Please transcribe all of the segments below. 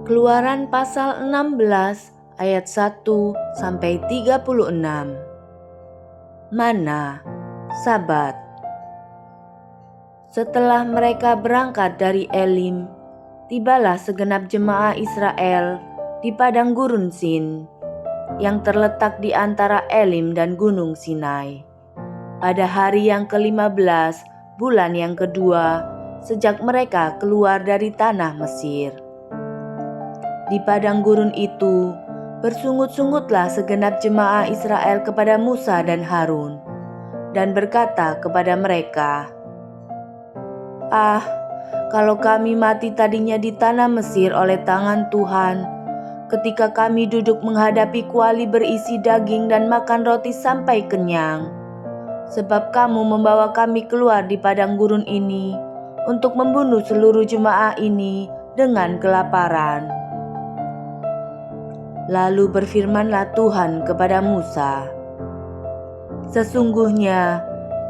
Keluaran pasal 16 ayat 1-36. Mana, Sabat. Setelah mereka berangkat dari Elim, tibalah segenap jemaah Israel di padang gurun Sin, yang terletak di antara Elim dan Gunung Sinai. Pada hari yang ke-15 bulan yang kedua sejak mereka keluar dari tanah Mesir. Di padang gurun itu, bersungut-sungutlah segenap jemaah Israel kepada Musa dan Harun, dan berkata kepada mereka, "Ah, kalau kami mati tadinya di tanah Mesir oleh tangan Tuhan, ketika kami duduk menghadapi kuali berisi daging dan makan roti sampai kenyang. Sebab kamu membawa kami keluar di padang gurun ini untuk membunuh seluruh jemaah ini dengan kelaparan." Lalu berfirmanlah Tuhan kepada Musa, "Sesungguhnya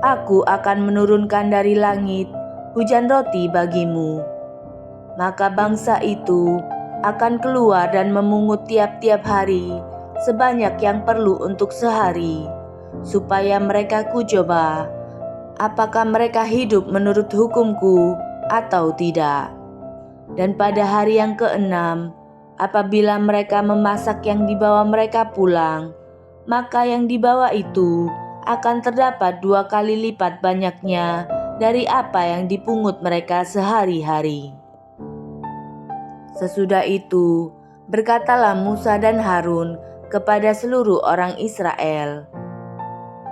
Aku akan menurunkan dari langit hujan roti bagimu. Maka bangsa itu akan keluar dan memungut tiap-tiap hari sebanyak yang perlu untuk sehari, supaya mereka kucoba apakah mereka hidup menurut hukumku atau tidak. Dan pada hari yang ke-6, apabila mereka memasak yang dibawa mereka pulang, maka yang dibawa itu akan terdapat 2 kali lipat banyaknya dari apa yang dipungut mereka sehari-hari." Sesudah itu, berkatalah Musa dan Harun kepada seluruh orang Israel,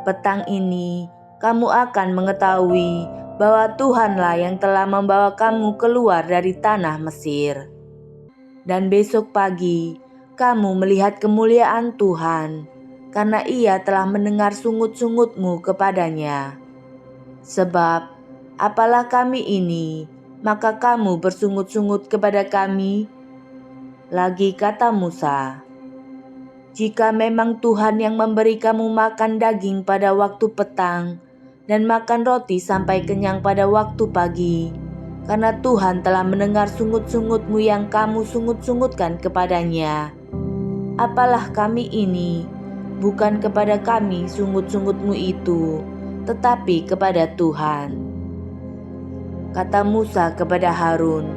"Petang ini kamu akan mengetahui bahwa Tuhanlah yang telah membawa kamu keluar dari tanah Mesir. Dan besok pagi kamu melihat kemuliaan Tuhan, karena Ia telah mendengar sungut-sungutmu kepadanya. Sebab apalah kami ini, maka kamu bersungut-sungut kepada kami?" Lagi kata Musa, "Jika memang Tuhan yang memberi kamu makan daging pada waktu petang dan makan roti sampai kenyang pada waktu pagi, karena Tuhan telah mendengar sungut-sungutmu yang kamu sungut-sungutkan kepadanya, apalah kami ini, bukan kepada kami sungut-sungutmu itu, tetapi kepada Tuhan." Kata Musa kepada Harun,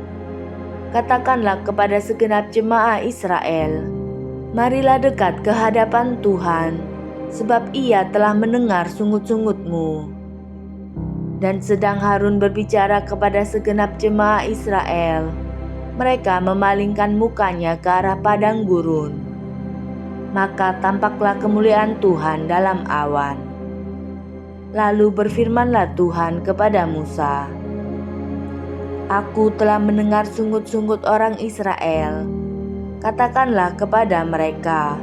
"Katakanlah kepada segenap jemaah Israel, marilah dekat ke hadapan Tuhan, sebab Ia telah mendengar sungut-sungutmu." Dan sedang Harun berbicara kepada segenap jemaah Israel, mereka memalingkan mukanya ke arah padang gurun. Maka tampaklah kemuliaan Tuhan dalam awan. Lalu berfirmanlah Tuhan kepada Musa, "Aku telah mendengar sungut-sungut orang Israel. Katakanlah kepada mereka,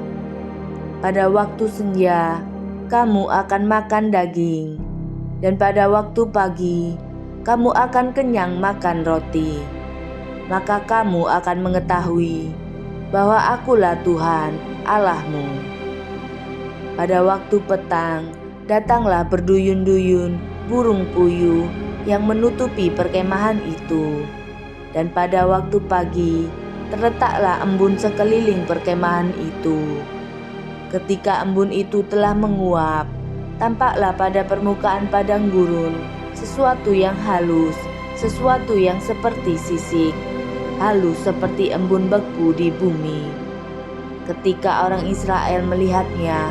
pada waktu senja kamu akan makan daging, dan pada waktu pagi kamu akan kenyang makan roti. Maka kamu akan mengetahui bahwa Akulah Tuhan Allahmu. Pada waktu petang datanglah berduyun-duyun burung puyuh yang menutupi perkemahan itu, dan pada waktu pagi terletaklah embun sekeliling perkemahan itu. Ketika embun itu telah menguap, tampaklah pada permukaan padang gurun sesuatu yang halus, sesuatu yang seperti sisik, halus seperti embun beku di bumi. Ketika orang Israel melihatnya,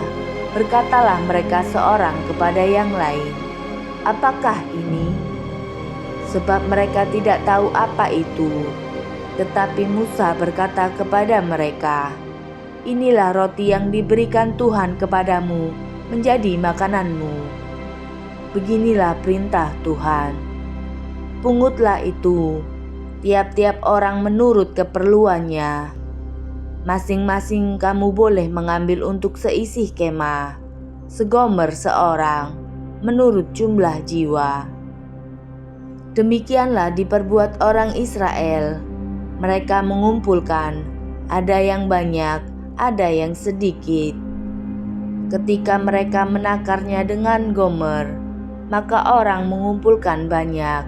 berkatalah mereka seorang kepada yang lain, "Apakah ini?" Sebab mereka tidak tahu apa itu. Tetapi Musa berkata kepada mereka, "Inilah roti yang diberikan Tuhan kepadamu menjadi makananmu. Beginilah perintah Tuhan. Pungutlah itu, tiap-tiap orang menurut keperluannya. Masing-masing kamu boleh mengambil untuk seisi kemah, segomer seorang, menurut jumlah jiwa." Demikianlah diperbuat orang Israel. Mereka mengumpulkan, ada yang banyak, ada yang sedikit. Ketika mereka menakarnya dengan gomer, maka orang mengumpulkan banyak,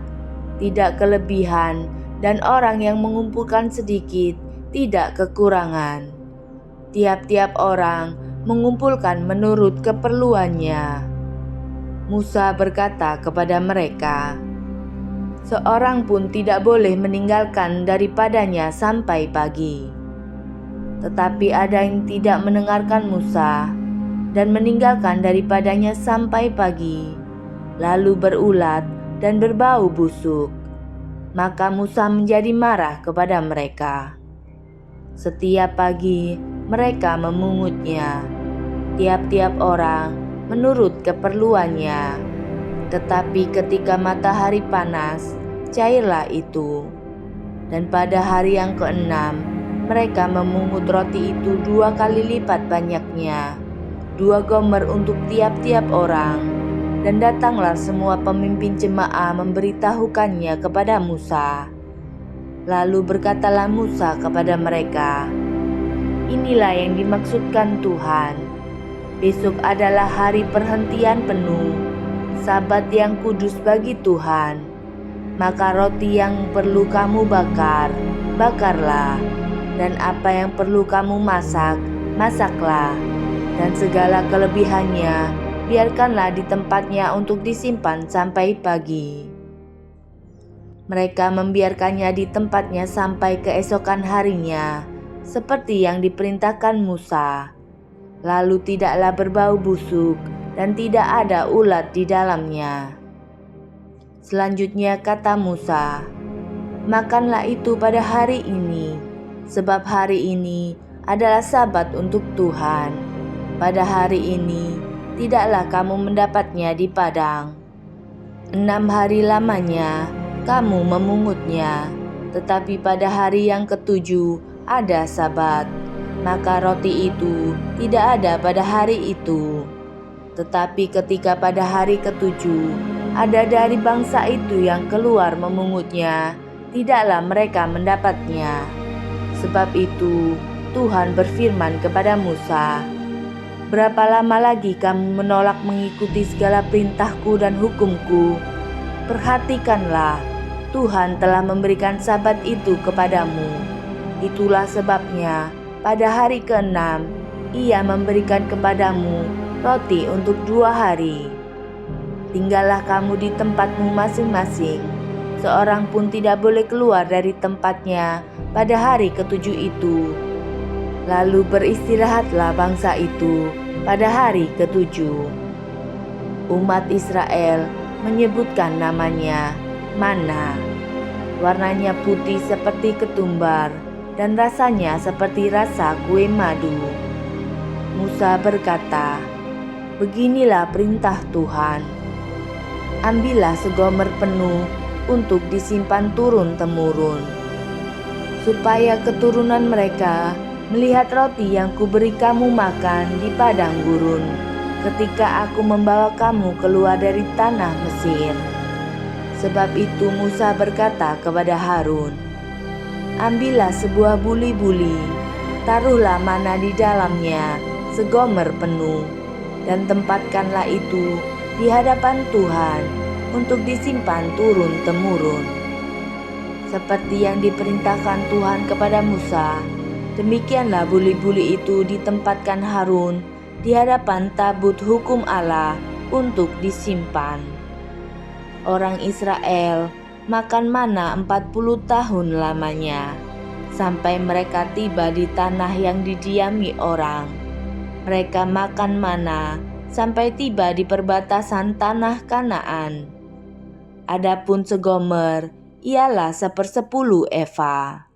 tidak kelebihan, dan orang yang mengumpulkan sedikit tidak kekurangan. Tiap-tiap orang mengumpulkan menurut keperluannya. Musa berkata kepada mereka, "Seorang pun tidak boleh meninggalkan daripadanya sampai pagi." Tetapi ada yang tidak mendengarkan Musa dan meninggalkan daripadanya sampai pagi, lalu berulat dan berbau busuk. Maka Musa menjadi marah kepada mereka. Setiap pagi mereka memungutnya, tiap-tiap orang menurut keperluannya. Tetapi ketika matahari panas, cairlah itu. Dan pada hari yang keenam, mereka memungut roti itu 2 kali lipat banyaknya, 2 gomer untuk tiap-tiap orang. Dan datanglah semua pemimpin jemaah memberitahukannya kepada Musa. Lalu berkatalah Musa kepada mereka, "Inilah yang dimaksudkan Tuhan. Besok adalah hari perhentian penuh, Sabat yang kudus bagi Tuhan. Maka roti yang perlu kamu bakar, bakarlah. Dan apa yang perlu kamu masak, masaklah. Dan segala kelebihannya, biarkanlah di tempatnya untuk disimpan sampai pagi." Mereka membiarkannya di tempatnya sampai keesokan harinya, seperti yang diperintahkan Musa. Lalu tidaklah berbau busuk dan tidak ada ulat di dalamnya. Selanjutnya kata Musa, "Makanlah itu pada hari ini, sebab hari ini adalah Sabat untuk Tuhan. Pada hari ini tidaklah kamu mendapatnya di padang. 6 hari lamanya kamu memungutnya, tetapi pada hari yang ketujuh ada Sabat. Maka roti itu tidak ada pada hari itu. Tetapi ketika pada hari ketujuh ada dari bangsa itu yang keluar memungutnya, tidaklah mereka mendapatnya. Sebab itu Tuhan berfirman kepada Musa, "Berapa lama lagi kamu menolak mengikuti segala perintahku dan hukumku? Perhatikanlah, Tuhan telah memberikan Sabat itu kepadamu. Itulah sebabnya pada hari ke-6 Ia memberikan kepadamu roti untuk 2 hari. Tinggallah kamu di tempatmu masing-masing. Seorang pun tidak boleh keluar dari tempatnya pada hari ketujuh itu. Lalu beristirahatlah bangsa itu pada hari ketujuh." Umat Israel menyebutkan namanya Mana. Warnanya putih seperti ketumbar dan rasanya seperti rasa kue madu. Musa berkata, "Beginilah perintah Tuhan. Ambillah segomer penuh untuk disimpan turun-temurun, supaya keturunan mereka melihat roti yang kuberi kamu makan di padang gurun ketika aku membawa kamu keluar dari tanah Mesir." Sebab itu Musa berkata kepada Harun, "Ambillah sebuah buli-buli, taruhlah mana di dalamnya segomer penuh, dan tempatkanlah itu di hadapan Tuhan untuk disimpan turun-temurun." Seperti yang diperintahkan Tuhan kepada Musa, demikianlah buli-buli itu ditempatkan Harun di hadapan tabut hukum Allah untuk disimpan. Orang Israel makan mana 40 tahun lamanya, sampai mereka tiba di tanah yang didiami orang. Mereka makan mana sampai tiba di perbatasan tanah Kanaan. Adapun segomer ialah 1/10 eva.